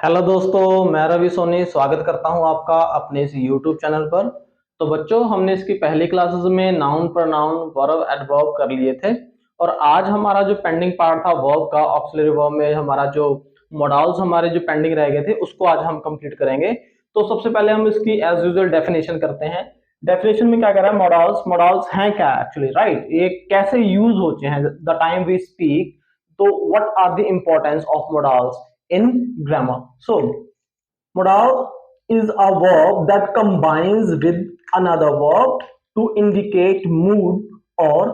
Hello दोस्तों, मैं रवि सोनी स्वागत करता हूं आपका अपने इस YouTube चैनल पर। तो बच्चों, हमने इसकी पहली क्लासेस में नाउन प्रोनाउन वर्ब एडवर्ब कर लिए थे और आज हमारा जो पेंडिंग पार्ट था वर्ब का, ऑक्सिलरी वर्ब में हमारा जो मॉडल्स हमारे जो पेंडिंग रह गए थे उसको आज हम कंप्लीट करेंगे। तो सबसे पहले हम इसकी एज यूजुअल डेफिनेशन करते हैं। डेफिनेशन में क्या कह रहा है, मॉडल्स मॉडल्स हैं क्या एक्चुअली, राइट? ये कैसे यूज होते हैं द टाइम वी स्पीक। तो what are the importance of modals in grammar? So, modal is a verb that combines with another verb to indicate mood or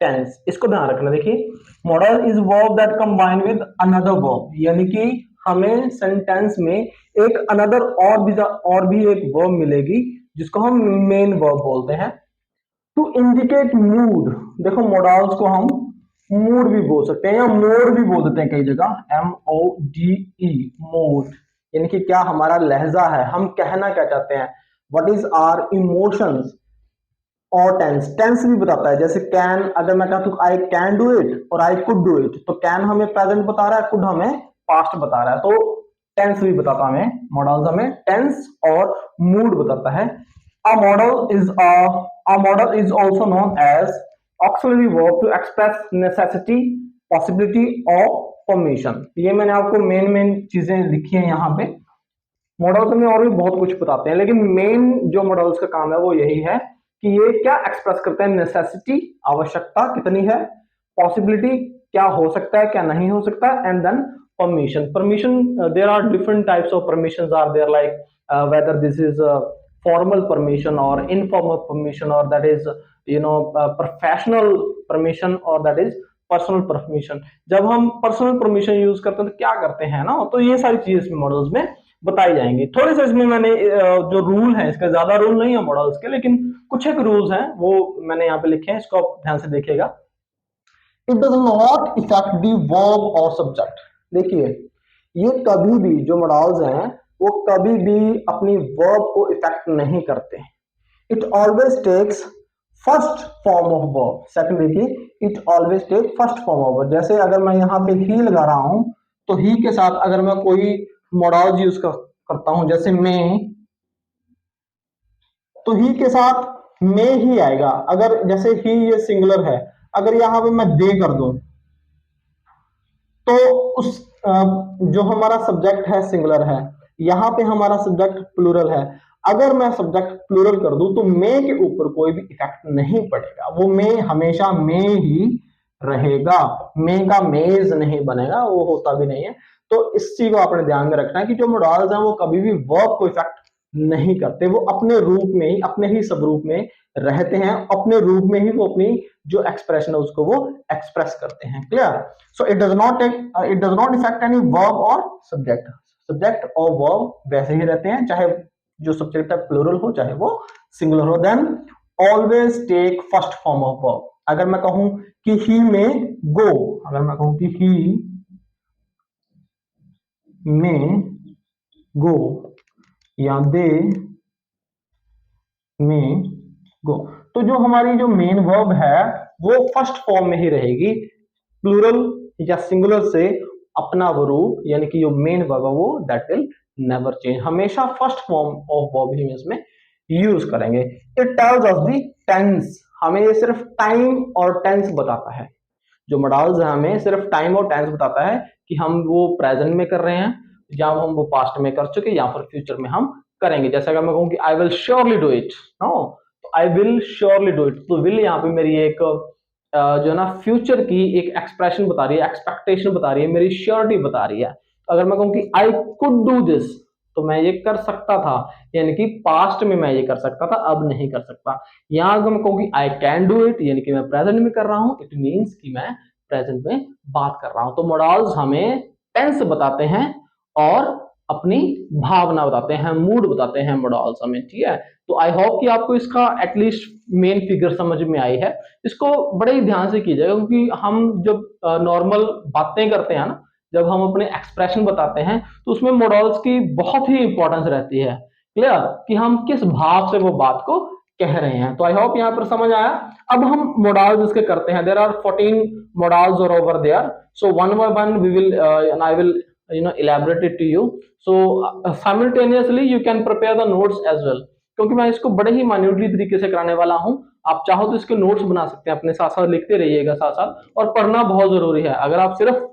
tense. इसको ध्यान रखना। देखिए, modal is verb that combine with another verb, यानी कि हमें sentence में एक another और भी एक verb मिलेगी जिसको हम मेन verb बोलते हैं। टू इंडिकेट मूड, देखो मॉडल्स को हम मूड भी बोल सकते हैं या मोड भी बोल देते हैं कई जगह, MODE, मोड, यानी कि क्या हमारा लहजा है, हम कहना क्या चाहते हैं, व्हाट इज आवर इमोशंस। और टेंस भी बताता है, जैसे कैन, अगर मैं कहता हूं आई कैन डू इट और आई कुड डू इट, तो कैन हमें प्रेजेंट बता रहा है, कुड हमें पास्ट बता रहा है। तो टेंस भी बताता है हमें, मॉडल्स हमें टेंस और मूड बताता है। A model is also known as auxiliary verb to express necessity, possibility or permission। ये मैंने आपको मेन चीजें लिखी हैं यहाँ पे। मॉडल्स में और भी बहुत कुछ बताते हैं, लेकिन मेन जो मॉडल्स का काम है वो यही है कि ये क्या एक्सप्रेस करते हैं, नेसेसिटी, आवश्यकता कितनी है, पॉसिबिलिटी क्या हो सकता है क्या नहीं हो सकता, and then permission there are different types of permissions are there, like whether this is a formal permission or informal permission, or that is professional permission, or that is personal permission. जब हम personal permission use करते हैं तो क्या करते हैं ना, तो ये सारी चीजें इसमें मॉडल्स में बताई जाएंगी। थोड़े से इसमें मैंने जो रूल है, इसके ज्यादा रूल नहीं है मॉडल्स के, लेकिन कुछ एक रूल्स हैं वो मैंने यहाँ पे लिखे हैं, इसको आप ध्यान से देखिएगा। It does not effect the verb और सब्जेक्ट। देखिए, ये कभी भी जो मॉडल्स हैं वो कभी भी अपनी वर्ब को इफेक्ट नहीं करते। It always takes first form of verb. Second देखिए, it always take first form of verb. जैसे अगर मैं यहाँ पे ही लगा रहा हूं तो ही के साथ अगर मैं कोई मॉडल्स यूज करता हूं, जैसे मैं, तो ही के साथ में ही आएगा। अगर जैसे ही ये सिंगुलर है, अगर यहां पे मैं दे कर दूं तो उस जो हमारा सब्जेक्ट है सिंगुलर है, यहां पे हमारा सब्जेक्ट प्लूरल है। अगर मैं सब्जेक्ट प्लूरल कर दूं तो मे के ऊपर कोई भी इफेक्ट नहीं पड़ेगा, वो मे हमेशा मे ही रहेगा, मे का मेज नहीं बनेगा, वो होता भी नहीं है। तो इस चीज को आपने ध्यान में रखना है कि जो मॉडल्स हैं वो कभी भी वर्ब को इफेक्ट नहीं करते, वो अपने रूप में ही, अपने ही स्वरूप में रहते हैं, अपने रूप में ही वो अपनी जो एक्सप्रेशन है उसको वो एक्सप्रेस करते हैं। Clear? So it does not effect any verb और सब्जेक्ट। सब्जेक्ट और वर्ब वैसे ही रहते हैं, चाहे जो सब्जेक्ट है प्लूरल हो चाहे वो सिंगुलर हो। Then always take first form of verb. अगर मैं कहूं कि ही में गो, अगर मैं कहूं कि ही में गो या दे में गो, तो जो हमारी जो मेन वर्ब है वो फर्स्ट फॉर्म में ही रहेगी। प्लूरल या सिंगुलर से अपना वो रूप, यानी कि जो मेन वर्ब है वो दैट विल नेवर चेंज, हमेशा फर्स्ट फॉर्म ऑफ वर्ब ही इसमें यूज करेंगे। It tells us the tense, हमें ये सिर्फ टाइम और टेंस बताता है। जो मॉडल्स है हमें सिर्फ टाइम और टेंस बताता है कि हम वो प्रेजेंट में कर रहे हैं या हम वो पास्ट में कर चुके या फिर फ्यूचर में हम करेंगे। जैसे अगर मैं कहूँ कि I will surely do it, no, I will surely do it, तो विल यहाँ पे मेरी एक जो है ना फ्यूचर की एक एक्सप्रेशन बता रही है, एक्सपेक्टेशन बता रही है, मेरी श्योरिटी बता रही है। अगर मैं कहूँ कि आई कुड डू दिस, तो मैं ये कर सकता था, यानी कि पास्ट में मैं ये कर सकता था, अब नहीं कर सकता। यहाँ अगर मैं कहूँ कि आई कैन डू इट, यानी कि मैं प्रेजेंट में कर रहा हूँ, इट मीन्स कि मैं प्रेजेंट में बात कर रहा हूँ। तो मॉडल्स हमें टेंस बताते हैं और अपनी भावना बताते हैं, मूड बताते हैं मॉडल्स हमें, ठीक है। तो आई होप कि आपको इसका एटलीस्ट मेन फिगर समझ में आई है। इसको बड़े ही ध्यान से कीजिएगा, क्योंकि हम जब नॉर्मल बातें करते हैं ना, जब हम अपने एक्सप्रेशन बताते हैं तो उसमें मॉडल्स की बहुत ही इंपॉर्टेंस रहती है। क्लियर? कि हम किस भाव से वो बात को कह रहे हैं। तो आई होप यहाँ पर समझ आया। अब हम मॉडल्स इसके करते हैं। देयर आर 14 मॉडल्स और over there, so one by one we will I will elaborate it to you. So simultaneously you can prepare the notes as well, क्योंकि मैं इसको बड़े ही माइन्यूटली तरीके से कराने वाला हूं। आप चाहो तो इसके नोट्स बना सकते हैं, अपने साथ साथ लिखते रहिएगा साथ साथ, और पढ़ना बहुत जरूरी है। अगर आप सिर्फ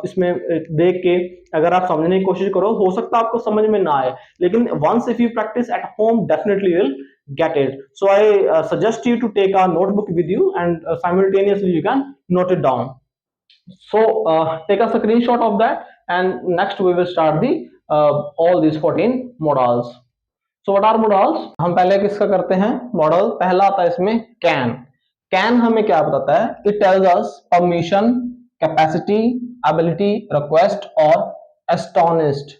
इसमें देख के अगर आप समझने की कोशिश करो, हो सकता है आपको समझ में ना आए, लेकिन once if you practice at home definitely will get it. So I suggest you to take a notebook with you, and simultaneously you can note it down. So take a screenshot of that, and next we will start the all these 14 modals. So what are modals? हम पहले किसका करते हैं model? पहला आता है इसमें can. Can हमें क्या बताता है? It tells us permission, capacity, ability, request और astonished।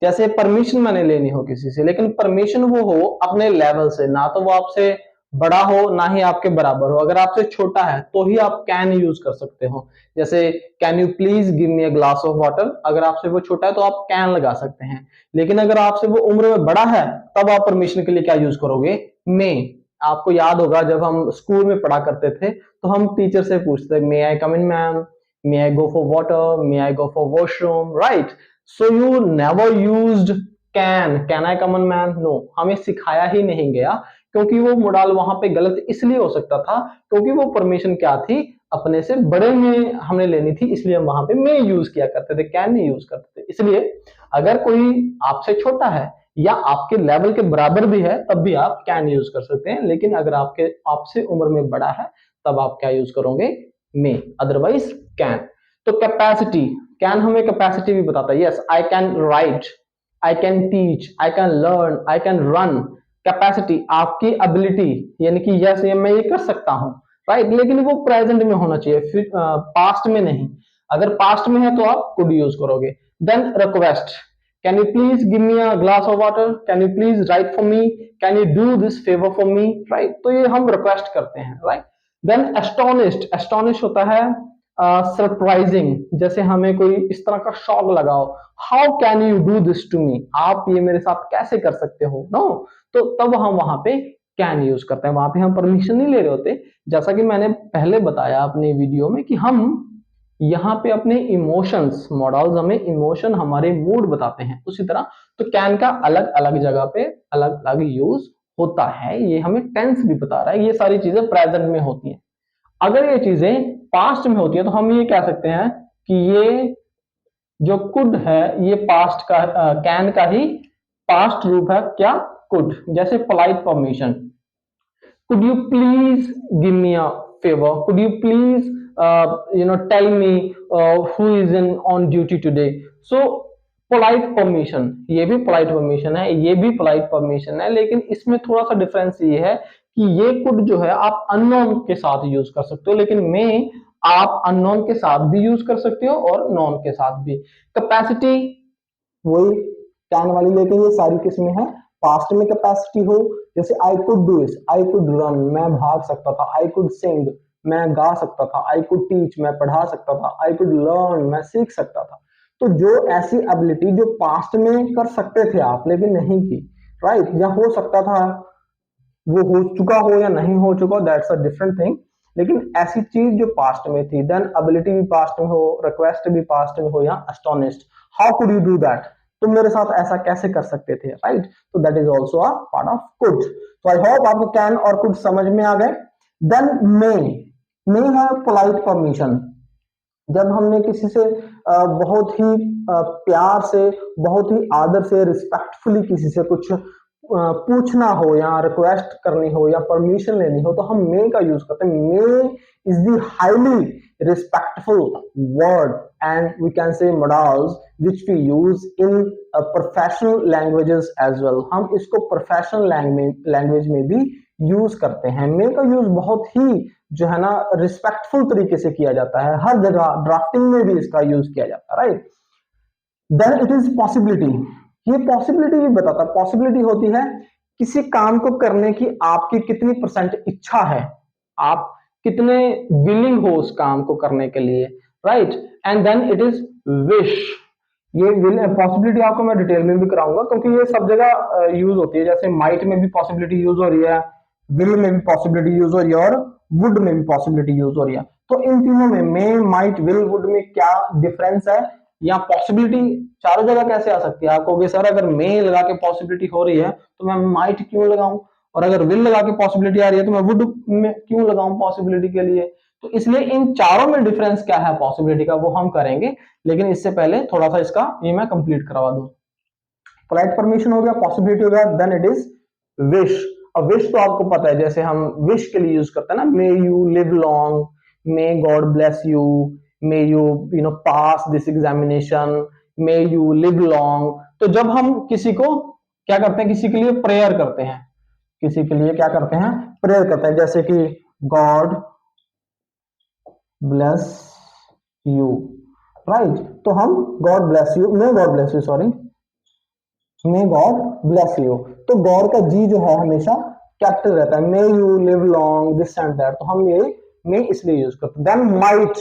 जैसे परमिशन मैंने लेनी हो किसी से, लेकिन परमिशन वो हो अपने लेवल से, ना तो वो आपसे बड़ा हो ना ही आपके बराबर हो। अगर आपसे छोटा है तो ही आप कैन यूज कर सकते हो। जैसे can you please give me a glass of water, अगर आपसे वो छोटा है तो आप कैन लगा सकते हैं। लेकिन अगर आपसे वो उम्र में बड़ा है तब आप परमिशन के लिए क्या यूज करोगे? मे। आपको याद होगा जब हम स्कूल में पढ़ा करते थे तो हम टीचर से पूछते थे, may I come in ma'am, may I go for water, may I go for washroom, right? So you never used can I come on man? No, हमें सिखाया ही नहीं गया, क्योंकि वो मोडाल वहां पे गलत इसलिए हो सकता था क्योंकि वो परमिशन क्या थी, अपने से बड़े में हमने लेनी थी, इसलिए हम वहां पे मे यूज किया करते थे, कैन नहीं यूज करते थे। इसलिए अगर कोई आपसे छोटा है या आपके लेवल के बराबर भी है तब भी आप कैन यूज कर सकते हैं, लेकिन अगर आपसे उम्र में बड़ा है तब आप क्या यूज करोगे? मे, अदरवाइज कैन। तो कैपेसिटी, कैन हमें कैपेसिटी भी बताता है। Yes, I can write, I can teach, I can learn, I can run. Capacity आपकी एबिलिटी, यानी कि यस ये मैं ये कर सकता हूं, राइट? लेकिन वो प्रेजेंट में होना चाहिए, फिर पास्ट में नहीं। अगर पास्ट में है तो आप कुड यूज करोगे। Then request, can you please give me a glass of water, can you please write for me, can you do this favour for me, right? तो ये हम रिक्वेस्ट करते हैं, राइट? देन एस्टोनिश्ड, एस्टोनिश होता है surprising. जैसे हमें कोई इस तरह का शॉक लगाओ, how can you do this to me, आप ये मेरे साथ कैसे कर सकते हो, नो? तो तब हम वहां पे कैन यूज करते हैं, वहां पे हम परमिशन नहीं ले रहे होते। जैसा कि मैंने पहले बताया अपने वीडियो में कि हम यहाँ पे अपने इमोशंस, मॉडल्स हमें इमोशन, हमारे मूड बताते हैं, उसी तरह तो कैन का अलग अलग जगह पे अलग अलग यूज होता है। ये हमें टेंस भी बता रहा है, ये सारी चीजें प्रेजेंट में होती हैं। अगर ये चीजें पास्ट में होती है तो हम ये कह सकते हैं कि ये जो कुड है ये पास्ट का, कैन का ही पास्ट रूप है। क्या? कुड। जैसे polite permission, could you please give me a favour, could you please tell me who is in on duty today. So polite permission, ये भी पोलाइट परमिशन है, ये भी पोलाइट परमिशन है, लेकिन इसमें थोड़ा सा डिफरेंस ये है कि ये कुड जो है आप अननोन के साथ यूज कर सकते हो, लेकिन में आप अननोन के साथ भी यूज कर सकते हो और नॉन के साथ भी। कैपेसिटी वही कैन वाली, लेकिन ये सारी किस्में हैं पास्ट में कैपेसिटी हो। जैसे आई कुड डू इस, आई कुड रन, मैं भाग सकता था, आई कुड सिंग, मैं गा सकता था, आई कुड टीच, मैं पढ़ा सकता था, आई कुड लर्न, मैं सीख सकता था। तो जो ऐसी एबिलिटी जो पास्ट में कर सकते थे आप लेकिन नहीं की, राइट? या हो सकता था वो हो चुका हो या नहीं हो चुका, दैट्स अ डिफरेंट थिंग, लेकिन ऐसी चीज जो पास्ट में थी, देन एबिलिटी भी पास्ट में हो, रिक्वेस्ट भी पास्ट में हो, या astonished, how could you do that, तुम मेरे साथ ऐसा कैसे कर सकते थे, राइट? तो that is also a part of could. तो आई होप आपको कैन और कुड समझ में आ गए। देन मे है पोलाइट परमिशन। जब हमने किसी से बहुत ही प्यार से, बहुत ही आदर से, रिस्पेक्टफुली किसी से कुछ पूछना हो या रिक्वेस्ट करनी हो या परमिशन लेनी हो तो हम मे का यूज करते हैं। May is the highly respectful word and we can say modals which we use in professional languages as well. हम इसको प्रोफेशनल लैंग्वेज में भी यूज करते हैं। मे का यूज बहुत ही जो है ना रिस्पेक्टफुल तरीके से किया जाता है, हर जगह ड्राफ्टिंग में भी इसका यूज किया जाता है, right? Then it is possibility. ये पॉसिबिलिटी भी बताता है। पॉसिबिलिटी होती है किसी काम को करने की आपकी कितनी परसेंट इच्छा है, आप कितने विलिंग हो उस काम को करने के लिए, right? And then it is wish. ये पॉसिबिलिटी आपको मैं डिटेल में भी कराऊंगा क्योंकि ये सब जगह यूज होती है। जैसे माइट में भी पॉसिबिलिटी यूज हो रही है, विल में भी पॉसिबिलिटी यूज हो रही है और वुड में भी पॉसिबिलिटी यूज हो रही है। तो इन तीनों में, माइट, विल, वुड में क्या डिफरेंस है या पॉसिबिलिटी चारों जगह कैसे आ सकती है? आप कहोगे सर अगर मे लगा के पॉसिबिलिटी हो रही है तो मैं माइट क्यों लगाऊं, और अगर विल लगा के पॉसिबिलिटी आ रही है तो मैं वुड में क्यों लगाऊं पॉसिबिलिटी के लिए? तो इसलिए इन चारों में डिफरेंस क्या है पॉसिबिलिटी का वो हम करेंगे, लेकिन इससे पहले थोड़ा सा इसका ये मैं कंप्लीट करवा दूं। पोलाइट परमिशन हो गया, पॉसिबिलिटी हो गया, देन इट इज विश। अब विश तो आपको पता है, जैसे हम विश के लिए यूज करते हैं ना, may you live long, may God bless you, may you know pass this examination, may you live long. तो जब हम किसी को क्या करते हैं, किसी के लिए प्रेयर करते हैं, किसी के लिए क्या करते हैं, प्रेयर करते हैं, जैसे कि गॉड ब्लेस यू, राइट। तो हम God bless you, may God bless you, sorry, may God bless you. तो गॉड का जी जो है हमेशा कैपिटल रहता है, may you live long this and that, तो हम ये मे इसलिए यूज करते हैं। देन माइट,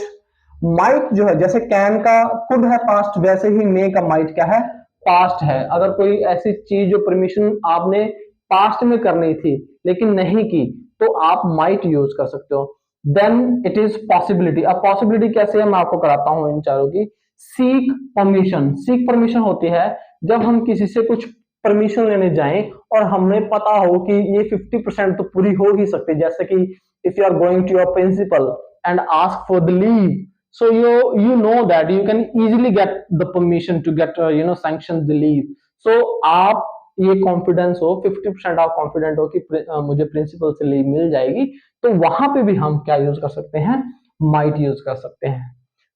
माइट जो है जैसे कैन का कुड है पास्ट, वैसे ही मे का माइट क्या है, पास्ट है। अगर कोई ऐसी चीज जो परमिशन आपने पास्ट में करनी थी लेकिन नहीं की तो आप माइट यूज कर सकते हो। Then it is possibility. अब पॉसिबिलिटी कैसे है मैं आपको कराता हूं इन चारों की। सीक परमिशन, सीक परमिशन होती है जब हम किसी से कुछ परमिशन लेने जाएं और हमें पता हो कि ये 50% तो पूरी हो ही सकती है, जैसे कि if you are going to your principal and ask for the leave, so you know that you can easily get the permission to get sanction the leave। so आप ये कॉन्फिडेंस हो 50% आप कॉन्फिडेंट हो कि मुझे प्रिंसिपल से leave मिल जाएगी, तो वहां पे भी हम क्या यूज कर सकते हैं, माइट यूज कर सकते हैं।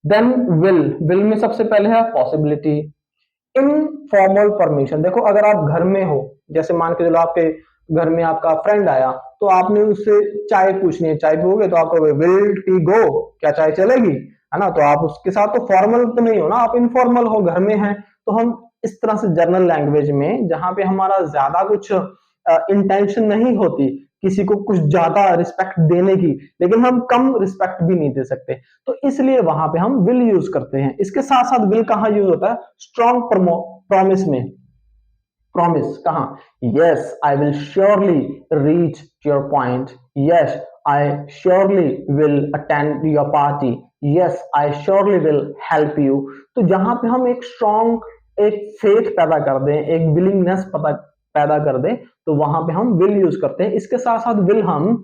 देन विल, विल में सबसे पहले है पॉसिबिलिटी। इनफॉर्मल परमिशन, देखो अगर आप घर में हो, जैसे मान के चलो आपके घर में आपका फ्रेंड आया तो आपने उससे चाय पूछनी है, चाय पियोगे, तो आप कहोगे विल टी गो, क्या चाय चलेगी, है ना। तो आप उसके साथ तो फॉर्मल तो नहीं हो ना, आप इनफॉर्मल हो, घर में हैं। तो हम इस तरह से जनरल लैंग्वेज में जहां पे हमारा ज्यादा कुछ इंटेंशन नहीं होती किसी को कुछ ज्यादा रिस्पेक्ट देने की, लेकिन हम कम रिस्पेक्ट भी नहीं दे सकते, तो इसलिए वहां पे हम विल यूज करते हैं। इसके साथ साथ विल कहां यूज होता है, स्ट्रॉन्ग प्रॉमिस में। प्रॉमिस कहां, yes I will surely reach your point, yes I surely will attend your party, yes I surely will help you. तो जहां पे हम एक स्ट्रॉन्ग एक फेथ पैदा कर दें, एक विलिंगनेस पैदा कर दें, तो वहां पे हम विल यूज करते हैं। इसके साथ साथ विल हम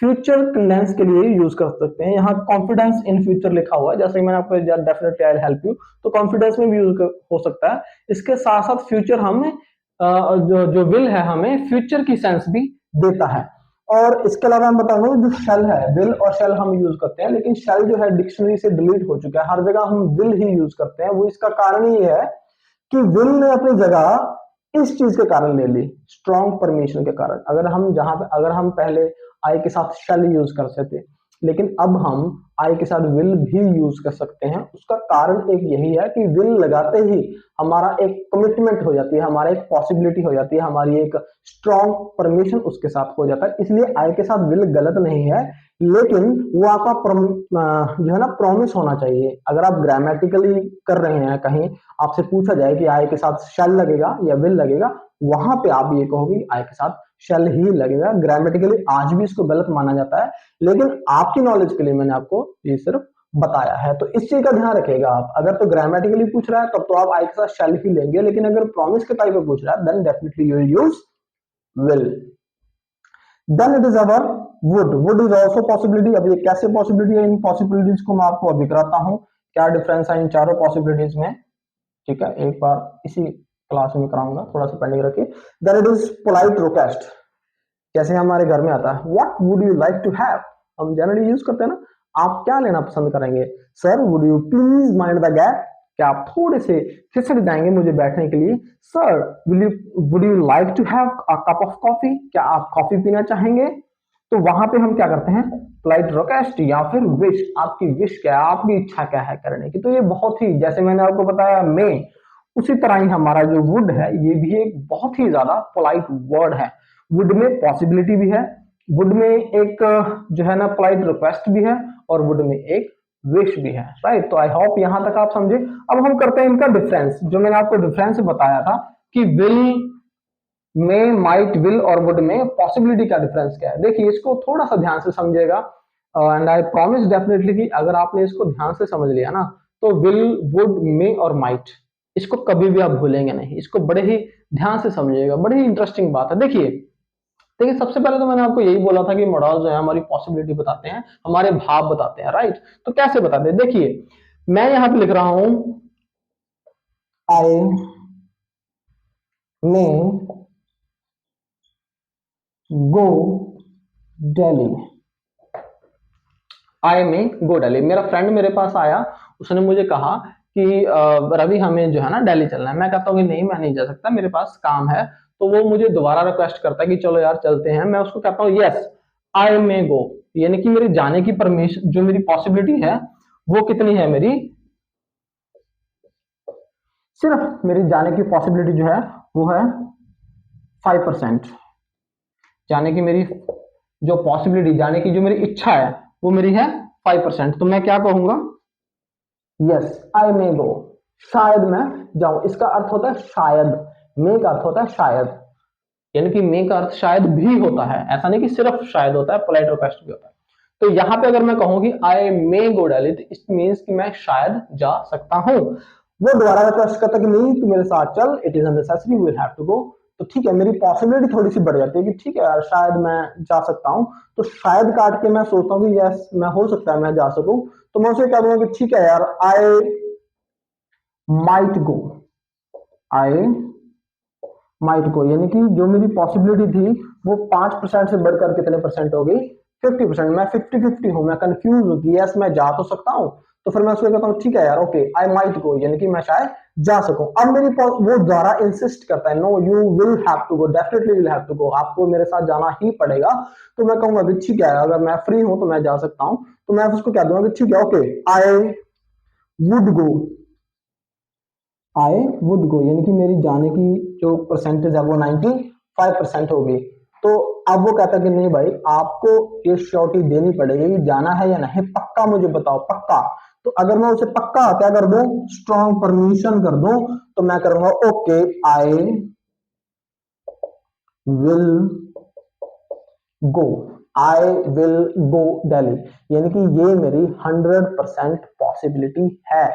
फ्यूचर टेंस के लिए यूज कर सकते हैं। यहाँ कॉन्फिडेंस इन फ्यूचर लिखा हुआ है, जैसे मैंने आपको definitely I will help you, तो कॉन्फिडेंस में भी यूज हो सकता है। इसके साथ साथ फ्यूचर हमें जो विल है हमें फ्यूचर की सेंस भी देता है। और इसके अलावा हम बताऊंगा जो शेल है, विल और शेल हम यूज करते हैं, लेकिन शेल जो है डिक्शनरी से डिलीट हो चुका है, हर जगह हम विल ही यूज करते हैं। वो इसका कारण ये है कि विल ने अपनी जगह इस चीज के कारण ले ली, स्ट्रॉन्ग परमिशन के कारण। अगर हम पहले आई के साथ शेल यूज कर सकते, लेकिन अब हम आई के साथ विल भी यूज कर सकते हैं। उसका कारण एक यही है कि विल लगाते ही हमारा एक कमिटमेंट हो जाती है, हमारा एक पॉसिबिलिटी हो जाती है, हमारी एक स्ट्रॉन्ग परमिशन उसके साथ हो जाता है। इसलिए आई के साथ विल गलत नहीं है, लेकिन वो आपका जो है ना प्रॉमिस होना चाहिए। अगर आप ग्रामेटिकली कर रहे हैं, कहीं आपसे पूछा जाए कि आई के साथ शेल लगेगा या विल लगेगा, वहां पे आप ये कहोगे आई के साथ शेल ही लगेगा। ग्रामेटिकली आज भी इसको गलत माना जाता है, लेकिन आपकी नॉलेज के लिए मैंने आपको ये सिर्फ बताया है, तो इस चीज का ध्यान रखिएगा आप। अगर तो ग्रामेटिकली पूछ रहा है तब तो आप आई के साथ शेल ही लेंगे, लेकिन अगर प्रॉमिस के टाइप में पूछ रहा है then definitely you will use will. Then it is our would, would is also possibility. अब ये कैसे पॉसिबिलिटी है, इन पॉसिबिलिटीज को मैं आपको अभी कराता हूं, क्या डिफरेंस है इन चारों पॉसिबिलिटीज में, ठीक है। एक बार इसी क्लास में कराऊंगा, थोड़ा सा पेंडिंग रखिए। Then it is polite request, जैसे हमारे घर में आता है what would you like to have, हम जनरली यूज करते हैं ना, आप क्या लेना पसंद करेंगे, sir would you please mind the gap, क्या आप थोड़े से खिसक जाएंगे मुझे बैठने के लिए, sir would you like to have a cup of coffee, क्या आप कॉफी पीना चाहेंगे। तो वहां पे हम क्या करते हैं, पोलाइट रिक्वेस्ट या फिर विश, आपकी विश क्या है, आपकी इच्छा क्या है करने की। तो ये बहुत ही, जैसे मैंने आपको बताया मे, उसी तरह ही हमारा जो वुड है ये भी एक बहुत ही ज्यादा पोलाइट वर्ड है। वुड में पॉसिबिलिटी भी है, वुड में एक जो है ना पोलाइट रिक्वेस्ट भी है, और वुड में एक विश भी है, राइट। तो आई होप यहां तक आप समझे। अब हम करते हैं इनका डिफरेंस, जो मैंने आपको डिफरेंस बताया था कि विल में, माइट, विल और वुड में पॉसिबिलिटी का डिफरेंस क्या है। देखिए इसको थोड़ा सा ध्यान से समझिएगा, एंड आई प्रॉमिस डेफिनेटली कि अगर आपने इसको ध्यान से समझ लिया ना तो विल, वुड, मे और माइट, इसको कभी भी आप भूलेंगे नहीं, इसको बड़े ही ध्यान से समझिएगा, बड़ी ही इंटरेस्टिंग बात है। देखिए देखिए, सबसे पहले तो मैंने आपको यही बोला था कि मॉडल्स जो है हमारी पॉसिबिलिटी बताते हैं, हमारे भाव बताते हैं, राइट। तो कैसे बताते हैं, देखिए मैं यहां पे लिख रहा हूं आई मे गो दिल्ली। आई मे गो दिल्ली, मेरा फ्रेंड मेरे पास आया, उसने मुझे कहा कि रवि हमें जो है ना दिल्ली चलना है। मैं कहता हूँ कि नहीं मैं नहीं जा सकता, मेरे पास काम है। तो वो मुझे दोबारा रिक्वेस्ट करता है कि चलो यार चलते हैं। मैं उसको कहता हूँ यस आई मे गो, यानी कि मेरे जाने की परमिशन, जो मेरी पॉसिबिलिटी है वो कितनी है, मेरी सिर्फ मेरी जाने की पॉसिबिलिटी जो है वो है 5%। जाने की मेरी जो पॉसिबिलिटी, जाने की जो मेरी इच्छा है वो मेरी है 5%। तो मैं क्या कहूंगा, यस आई मे गो, शायद मैं जाऊं। इसका अर्थ होता है शायद, मे का अर्थ होता है शायद, यानी कि मे का अर्थ शायद भी होता है, ऐसा नहीं कि सिर्फ शायद होता है, पोलाइट रिक्वेस्ट भी होता है। तो यहां पे अगर मैं कहूं कि आई मे गो दिल्ली, तो इट मींस कि मैं शायद जा सकता हूं। वो दोबारा रिक्वेस्ट करता कि नहीं तू मेरे साथ चल, it is a necessary, we will have to go. तो ठीक है, मेरी पॉसिबिलिटी थोड़ी सी बढ़ जाती है कि ठीक है यार शायद मैं जा सकता हूं। तो शायद काट के मैं सोचता हूँ कि यस मैं, हो सकता है मैं जा सकूं। तो मैं उसे कह दूंगा कि ठीक है यार I might go, I might go, यानी कि जो मेरी पॉसिबिलिटी थी वो 5% से बढ़कर कितने परसेंट हो गई, 50%। मैं 50-50 हूं, मैं कंफ्यूज हूं कि यस मैं जा तो सकता हूं। तो फिर मैं उसको कहता हूँ ठीक है यार ओके आई माइट गो, यानी कि मैं शायद जा सकूं। अब मेरी वो द्वारा इंसिस्ट करता है, no you will have to go, definitely will have to go, आपको मेरे साथ जाना ही पड़ेगा। तो मैं कहूंगा कि ठीक है अगर मैं फ्री हूं तो मैं जा सकता हूं। तो मैं उसको कह दूंगा कि ठीक है okay I would go, I would go, यानी कि मेरी जाने की जो परसेंटेज है वो 95% होगी। तो अब वो कहता है कि नहीं भाई आपको ये श्योरिटी देनी पड़ेगी कि जाना है या नहीं, पक्का मुझे बताओ पक्का। तो अगर मैं उसे पक्का क्या कर दूं, स्ट्रॉन्ग परमिशन कर दूं, तो मैं करूंगा okay I will go, I will go Delhi, यानी कि ये मेरी 100% पॉसिबिलिटी है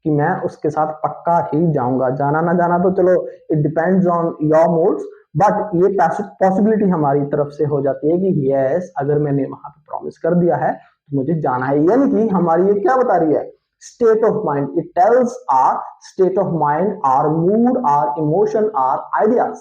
कि मैं उसके साथ पक्का ही जाऊंगा। जाना ना जाना तो चलो it depends on your moods, but ये पॉसिबिलिटी हमारी तरफ से हो जाती है कि यस अगर मैंने वहां पे प्रॉमिस कर दिया है तो मुझे जाना है। यानी कि हमारी ये क्या बता रही है, state of mind, it tells or state of mind, or mood, or emotion, or ideas.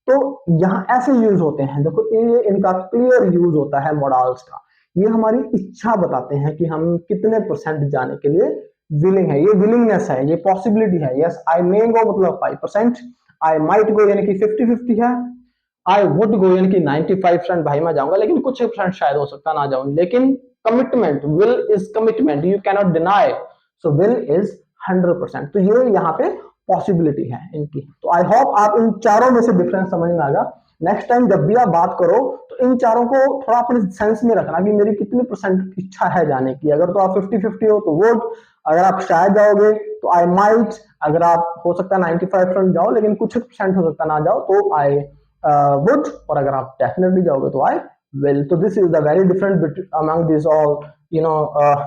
तो यहाँ ऐसे यूज होते हैं, देखो ये इनका क्लियर यूज होता है मॉडल्स का। ये हमारी इच्छा बताते हैं कि हम कितने परसेंट जाने के लिए विलिंग है, ये विलिंगनेस है, ये पॉसिबिलिटी है। यस आई मे गो मतलब 5%, आई माइट गो यानी कि 50-50 है, आई वुड गो यानी कि 95% भाई मैं जाऊंगा, लेकिन कुछ परसेंट शायद हो सकता ना जाऊं। लेकिन commitment, will is commitment, you can not deny, so will is 100%। तो ये यहाँ पे पॉसिबिलिटी है इनकी। तो आई होप आप इन चारों में से डिफरेंस समझ में आएगा। नेक्स्ट टाइम जब भी आप बात करो तो इन चारों को थोड़ा अपने सेंस में रखना कि मेरी कितनी परसेंट इच्छा है जाने की। अगर तो आप 50-50 हो तो वुड, अगर आप शायद जाओगे तो आई माइट, अगर आप हो सकता है 95% जाओ लेकिन कुछ परसेंट हो सकता ना जाओ तो आई वुड, और अगर आप डेफिनेटली जाओगे तो आई विल। तो this is the very different among this all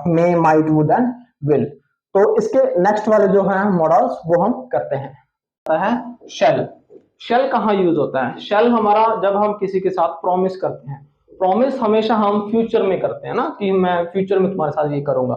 may, might, would and will. तो इसके नेक्स्ट वाले जो है मॉडल्स वो हम करते हैं। है शेल। शेल कहाँ यूज होता है, शेल हमारा जब हम किसी के साथ प्रॉमिस करते हैं। प्रॉमिस हमेशा हम फ्यूचर में करते हैं ना, कि मैं फ्यूचर में तुम्हारे साथ ये करूंगा।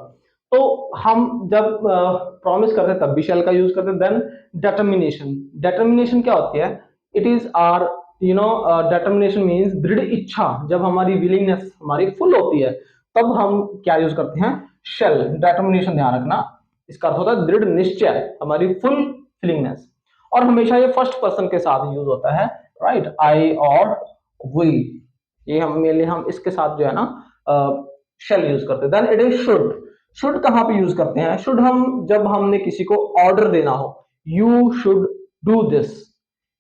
तो हम जब प्रॉमिस करते हैं तब भी शेल का यूज करते हैं। देन डिटर्मिनेशन, डिटर्मिनेशन क्या होती है, it is or determination means दृढ़ इच्छा। जब हमारी विलिंगनेस हमारी फुल होती है तब हम क्या यूज करते हैं, शेल। डिटर्मिनेशन ध्यान रखना, इसका अर्थ होता है दृढ़ निश्चय, हमारी फुल विलिंगनेस। और हमेशा ये फर्स्ट पर्सन के साथ यूज होता है, राइट, आई और वी। ये हम मेनली हम इसके साथ जो है ना शेल यूज करते हैं। Then it is should. Should कहां पे यूज करते हैं, शुड हम जब हमने किसी को ऑर्डर देना हो, you should do this,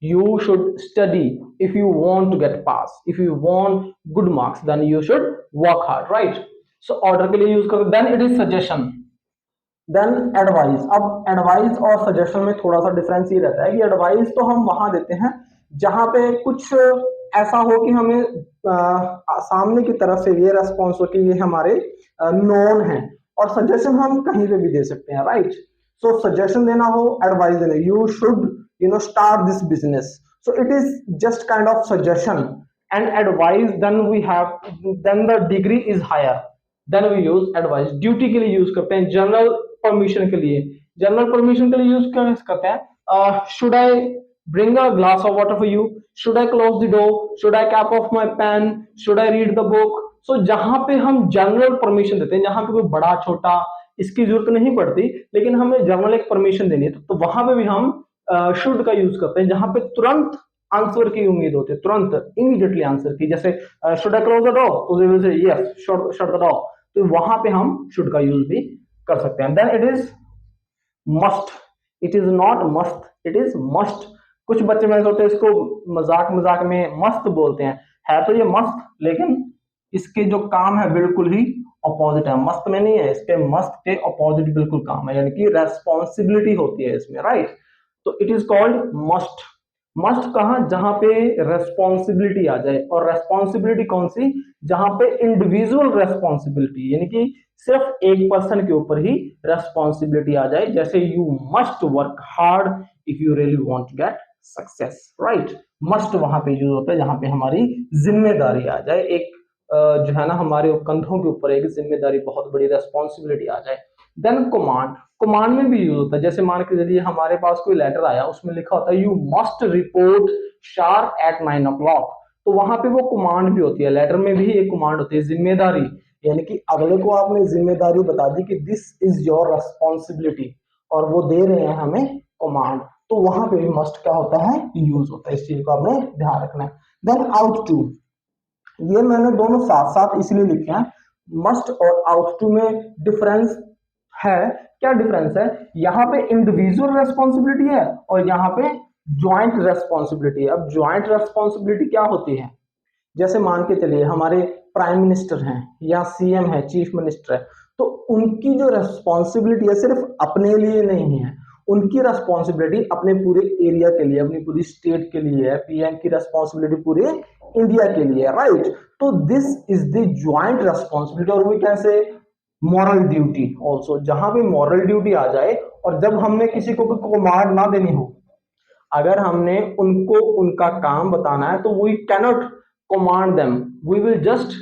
you should study if you want to get pass, if you want good marks then you should work hard, right? So order के लिए यूज करते हैं। then it is suggestion, then advice। अब advice और suggestion में थोड़ा सा difference ये रहता है कि advice तो हम वहां देते हैं जहां पे कुछ ऐसा हो कि हमें सामने की तरफ से ये रेस्पॉन्स हो कि ये हमारे नोन है, और सजेशन हम कहीं पे भी दे सकते हैं, राइट। सो सजेशन देना हो, एडवाइस देना, you should start this business. So it is just kind of suggestion and advice. Then the degree is higher, then we use advice. Duty के लिए यूज करते हैं, जनरल परमिशन के लिए, यूज करते हैं, should I bring a glass of water for you, should I close the door, should I cap off my pen, should I read the book. So जहां पे हम जनरल परमिशन देते हैं, जहां पे कोई बड़ा छोटा इसकी जरूरत नहीं पड़ती, लेकिन हमें जनरल एक परमिशन देनी है, तो वहां पे भी हम शुड का यूज करते हैं, जहां पे तुरंत आंसर की उम्मीद होती है, तुरंत इमीडिएटली आंसर की। जैसे should I close the door, तो they will say yes shut the door, तो वहां पे हम शुड का यूज भी कर सकते हैं। Then it is must, it is not must, it is must. कुछ बच्चे में होते हैं इसको मजाक में मस्त बोलते हैं, है तो ये मस्त, लेकिन इसके जो काम है बिल्कुल ही अपोजिट है, मस्त में नहीं है, इसके मस्त के अपोजिट बिल्कुल काम है, यानी कि रेस्पॉन्सिबिलिटी होती है इसमें, राइट। तो it is called must. Must कहां, जहां पे रेस्पॉन्सिबिलिटी आ जाए, और रेस्पॉन्सिबिलिटी कौन सी, जहां पे इंडिविजुअल रेस्पॉन्सिबिलिटी, यानी कि सिर्फ एक पर्सन के ऊपर ही रेस्पॉन्सिबिलिटी आ जाए। जैसे you must work hard if you really want to get success, right. Must वहां पे यूज होता है जहां पे हमारी जिम्मेदारी आ जाए, एक जो है ना हमारे कंधों के ऊपर एक जिम्मेदारी, बहुत बड़ी रेस्पॉन्सिबिलिटी आ जाए। देन कमांड, कमांड में भी यूज होता है। जैसे मान के चलिए हमारे पास कोई लेटर आया, उसमें लिखा होता है you must report sharp eight 9 o'clock, तो वहां पे वो कमांड भी होती है, लेटर में भी एक कमांड होती है, जिम्मेदारी, यानी कि अगले को आपने जिम्मेदारी बता दी कि दिस इज योर रेस्पॉन्सिबिलिटी, और वो दे रहे हैं हमें कमांड, तो वहां पे भी मस्ट क्या होता है, यूज होता है। इस चीज को आपने ध्यान रखना है। देन आउट टू, ये मैंने दोनों साथ साथ इसलिए लिखे हैं, मस्ट और आउट टू में डिफरेंस है। क्या डिफरेंस है, यहाँ पे इंडिविजुअल रेस्पॉन्सिबिलिटी है और यहाँ पे ज्वाइंट रेस्पॉन्सिबिलिटी है। अब ज्वाइंट रेस्पॉन्सिबिलिटी क्या होती है, जैसे मान के चलिए हमारे प्राइम मिनिस्टर हैं या सीएम है, चीफ मिनिस्टर है, तो उनकी जो रेस्पॉन्सिबिलिटी है सिर्फ अपने लिए नहीं है, उनकी रेस्पॉन्सिबिलिटी अपने पूरे एरिया के लिए, अपनी पूरी स्टेट के लिए है। पीएम की रेस्पॉन्सिबिलिटी पूरे इंडिया के लिए, राइट। तो this is the joint responsibility, और वो कैसे, मॉरल ड्यूटी ऑल्सो, जहां पे मॉरल ड्यूटी आ जाए, और जब हमने किसी को कमांड ना देनी हो, अगर हमने उनको उनका काम बताना है, तो we cannot command them, we will just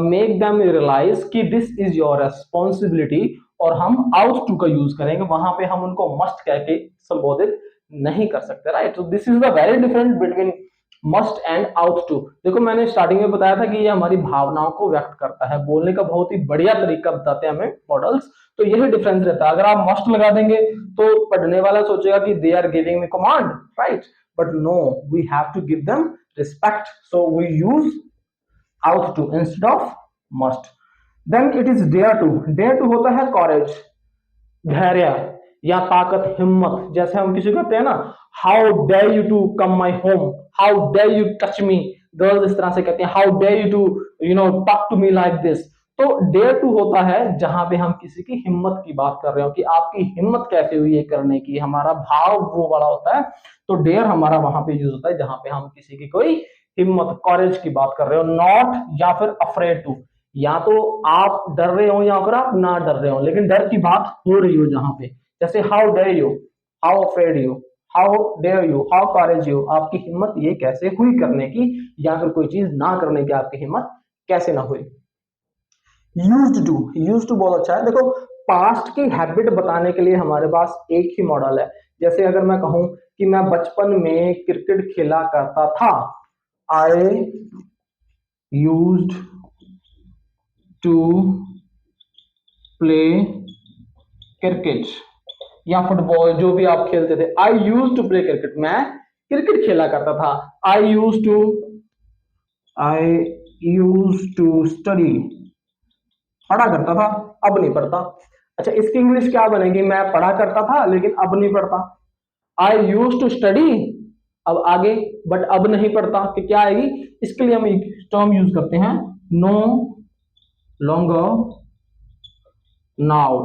make them realize कि दिस इज योर रेस्पॉन्सिबिलिटी, और हम आउट टू का यूज करेंगे, वहां पे हम उनको मस्ट कह के संबोधित नहीं कर सकते, राइट। तो this is the very different between must and ought to. देखो मैंने स्टार्टिंग में बताया था कि ये हमारी भावनाओं को व्यक्त करता है, बोलने का बहुत ही बढ़िया तरीका बताते हैं हमें मॉडल्स, तो यही डिफरेंस रहता है। अगर आप मस्ट लगा देंगे तो पढ़ने वाला सोचेगा कि they are giving me command, right, but no, we have to give them respect, so we use ought to instead of must. Then it is dare to, dare to होता है कॉरेज, धैर्य या ताकत, हिम्मत। जैसे हम किसी को कहते हैं ना, how dare you to come my home, how dare you touch me, girls इस तरह से कहते हैं, how dare you to talk to me like this. तो डेयर टू होता है जहां पे हम किसी की हिम्मत की बात कर रहे हो, कि आपकी हिम्मत कैसे हुई ये करने की, हमारा भाव वो बड़ा होता है। तो डेयर हमारा वहां पे यूज होता है जहां पे हम किसी की कोई हिम्मत, कॉरेज की बात कर रहे हो। नॉट या फिर अफ्रेड टू, या तो आप डर रहे हो या फिर आप ना डर रहे हो, लेकिन डर की बात हो रही हो जहां पे, जैसे how dare you, how afraid you, how dare you, how courage you, आपकी हिम्मत ये कैसे हुई करने की, या फिर कोई चीज ना करने की आपकी हिम्मत कैसे ना हुई। यूज्ड टू, यूज्ड टू बहुत अच्छा है। देखो पास्ट की हैबिट बताने के लिए हमारे पास एक ही मॉडल है। जैसे अगर मैं कहूं कि मैं बचपन में क्रिकेट खेला करता था, I used to play cricket, या फुटबॉल, जो भी आप खेलते थे, I used to play cricket, मैं क्रिकेट खेला करता था। आई यूज्ड टू स्टडी, पढ़ा करता था, अब नहीं पढ़ता। अच्छा इसकी इंग्लिश क्या बनेगी, मैं पढ़ा करता था लेकिन अब नहीं पढ़ता। आई यूज्ड टू स्टडी, अब आगे, बट अब नहीं पढ़ता, कि क्या आएगी, इसके लिए हम एक टर्म यूज करते हैं, no longer now.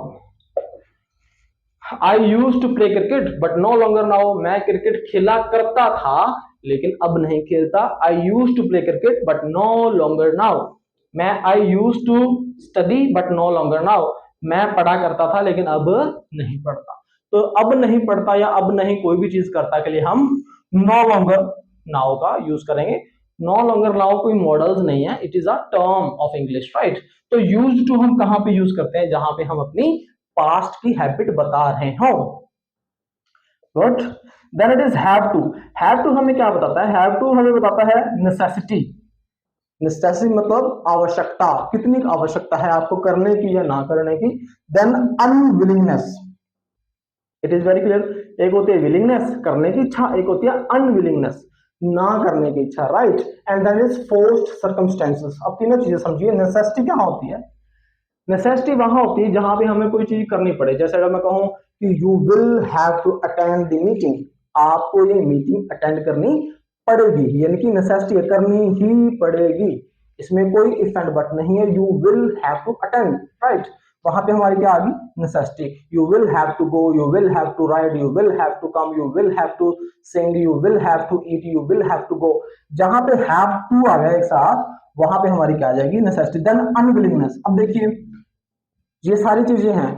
I used to play cricket but no longer now, मैं क्रिकेट खेला करता था लेकिन अब नहीं खेलता। I used to play cricket but no longer now. मैं I used to study but no longer now, मैं पढ़ा करता था लेकिन अब नहीं पढ़ता। तो अब नहीं पढ़ता या अब नहीं कोई भी चीज करता के लिए हम नो लॉन्गर नाउ का यूज करेंगे। नो लॉन्गर नाउ कोई मॉडल्स नहीं है, it is a term of English, right. तो यूज टू हम कहां पे यूज करते हैं, जहां पे हम अपनी पास्ट की हैबिट बता रहे हो। Good. Then it is have to. Have to हमें क्या बताता है, हैव टू हमें बताता है नेसेसिटी। नेसेसिटी मतलब आवश्यकता, कितनी आवश्यकता है आपको करने की या ना करने की। Then unwillingness, it is very clear. एक होती है विलिंगनेस, करने की इच्छा, एक होती है अनविलिंगनेस, ना करने की इच्छा, right. And then is forced circumstances. अब तीनों चीजें समझिए। नेसेसिटी क्या होती है, नेसेसिटी वहां होती है जहां पे हमें कोई चीज करनी पड़े। जैसे अगर मैं कहूं कि you will have to attend the meeting, आपको ये मीटिंग अटेंड करनी पड़ेगी, यानी कि नेसेसिटी करनी ही पड़ेगी, इसमें कोई इफ एंड बट नहीं है। You will have to attend, right. वहां पे हमारी क्या आ गई, necessity. You will have to go, you will have to ride, you will have to come, you will have to sing, you will have to eat, you will have to go. जहां पे have to आ गया एक साथ, वहां पे हमारी क्या आ जाएगी, नेसेसिटी। Then unwillingness. अब देखिए ये सारी चीजें हैं।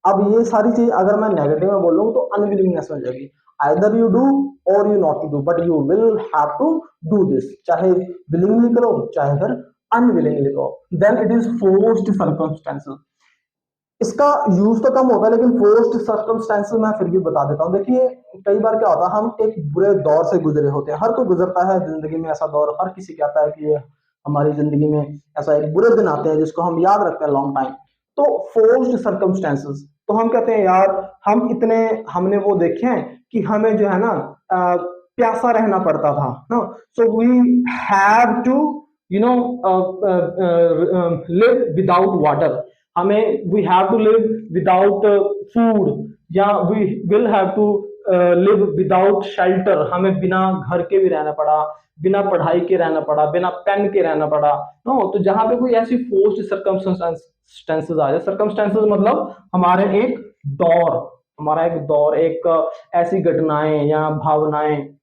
अब ये सारी चीज अगर मैं नेगेटिव में बोलूं तो अनविलिंगनेस हो जाएगी। Either you do or you not do, but you will have to do this, चाहे विलिंगली करो चाहे फिर अनविलिंगली करो। Then it is forced circumstances. इसका यूज तो कम होता है लेकिन फोर्स्ड सर्कमस्टेंसेस मैं फिर भी बता देता हूँ। देखिए कई बार क्या होता है, हम एक बुरे दौर से गुजरे होते हैं, हर कोई गुजरता है जिंदगी में ऐसा दौर, हर किसी कहता है कि ये हमारी जिंदगी में ऐसा एक बुरे दिन आते हैं जिसको हम याद रखते हैं लॉन्ग टाइम। तो फोर्स्ड सर्कमस्टेंसेस, तो हम कहते हैं यार हम इतने, हमने वो देखे हैं कि हमें जो है ना प्यासा रहना पड़ता था ना, so we have to you know live without water, हमें we have to live without food, या we will have to live without shelter, हमें बिना घर के भी रहना पड़ा, बिना पढ़ाई के रहना पड़ा, बिना पेन के रहना पड़ा। नो, तो जहां पे कोई ऐसी फोर्स्ड सर्कमस्टेंसेस आ जाए, सर्कमस्टेंसेस मतलब हमारे एक दौर, हमारा एक दौर, एक ऐसी घटनाएं या भावनाएं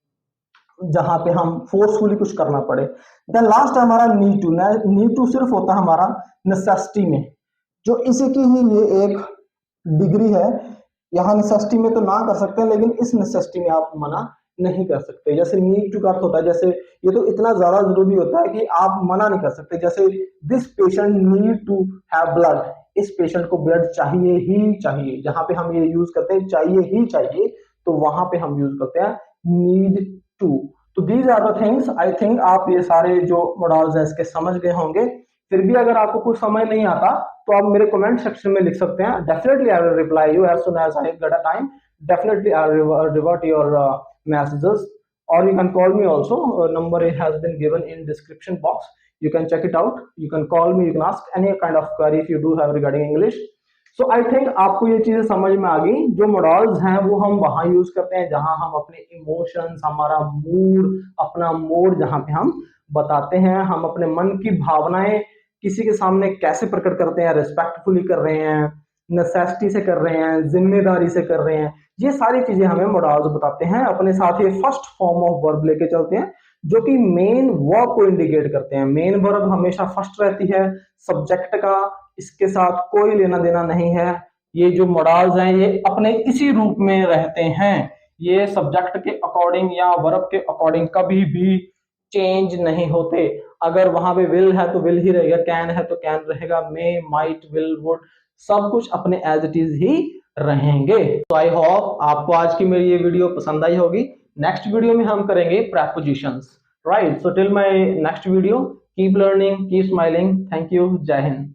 जहां पे हम फोर्सफुली कुछ करना पड़े। देन लास्ट है हमारा नीड टू। नीड टू सिर्फ होता है हमारा नेसेसिटी में, जो इसी की ही ये एक डिग्री है। यहाँ नेसेसिटी में तो ना कर सकते हैं लेकिन इस नेसेसिटी में आप मना नहीं कर सकते। जैसे नीड टू का अर्थ होता है, जैसे ये तो इतना ज्यादा जरूरी होता है कि आप मना नहीं कर सकते। जैसे this patient need to have blood, इस पेशेंट को ब्लड चाहिए ही चाहिए। जहां पे हम ये यूज करते हैं चाहिए ही चाहिए, तो वहां पे हम यूज करते हैं नीड टू। तो these are the things. I think आप ये सारे जो मॉडल्स हैं इसके समझ गए होंगे। फिर भी अगर आपको कुछ समझ नहीं आता तो आप मेरे कमेंट सेक्शन में लिख सकते हैं। Definitely I will reply you as soon as I get a time. Definitely I'll revert your messages, or you can call me also. Number has been given in description box. You can check it out. You can call me. You can ask any kind of query if you do have regarding English. So I think आपको ये चीजें समझ में आ गई। जो models हैं वो हम वहां यूज करते हैं जहां हम अपने इमोशंस, हमारा मूड, अपना मोड जहां पे हम बताते हैं, हम अपने मन की भावनाएं किसी के सामने कैसे प्रकट करते हैं, रिस्पेक्टफुली कर रहे हैं, नेसेसिटी से कर रहे हैं, जिम्मेदारी से कर रहे हैं, ये सारी चीजें हमें मॉडल्स बताते हैं। अपने साथ ये फर्स्ट फॉर्म ऑफ वर्ब लेके चलते हैं जो कि मेन वर्ब को इंडिकेट करते हैं। मेन वर्ब हमेशा फर्स्ट रहती है, सब्जेक्ट का इसके साथ कोई लेना देना नहीं है। ये जो मॉडल्स हैं ये अपने इसी रूप में रहते हैं, ये सब्जेक्ट के अकॉर्डिंग या वर्ब के अकॉर्डिंग कभी भी चेंज नहीं होते। अगर वहां पे विल है तो विल ही रहेगा, कैन है तो कैन रहेगा, मे, माइट, विल, वुड, सब कुछ अपने एज इट इज ही रहेंगे। तो आई होप आपको आज की मेरी ये वीडियो पसंद आई होगी। नेक्स्ट वीडियो में हम करेंगे prepositions, right. So till my next video, keep learning, keep smiling. Thank you, जय हिंद।